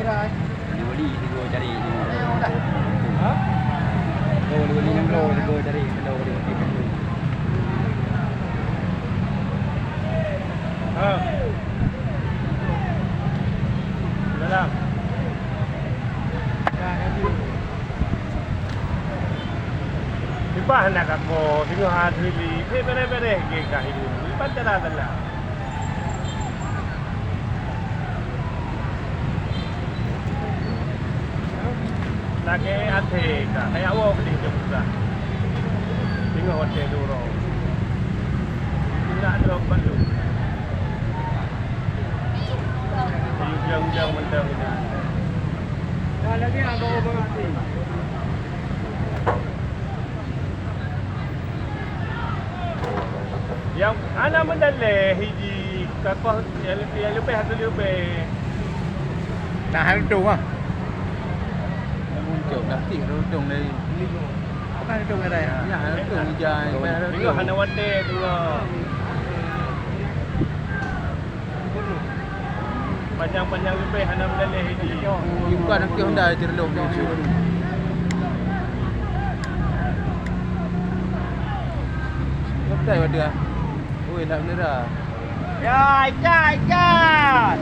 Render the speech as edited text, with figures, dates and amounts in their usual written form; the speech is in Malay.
dah. Wali dia cari. Dah. Ha? Wali 6 kilo dia cari kilo dia. Ha. Dalam. Iba nak ako tengok hati li. Bere ke kah itu. Iba jalan. Lagi hati kah. Kayak awak beli juga. Tengok hotel dulu. Tidak ada perlu. Jauh-jauh mentang ini. Dah lagi ang bawa berarti. Yang anak mendalih hiji kakak yang lebih satu lebih. Nah, hal tu ah. Muncul dah tik rodong dari. Bukan tu ada ya. Ya, rodong hijau. Tengok hana wate tengok. Panjang-panjang lebih hana mendalih hiji. Bukan nak Honda jerlok ni. Betul ada. Oi, nak bener dah. Ya, ikat.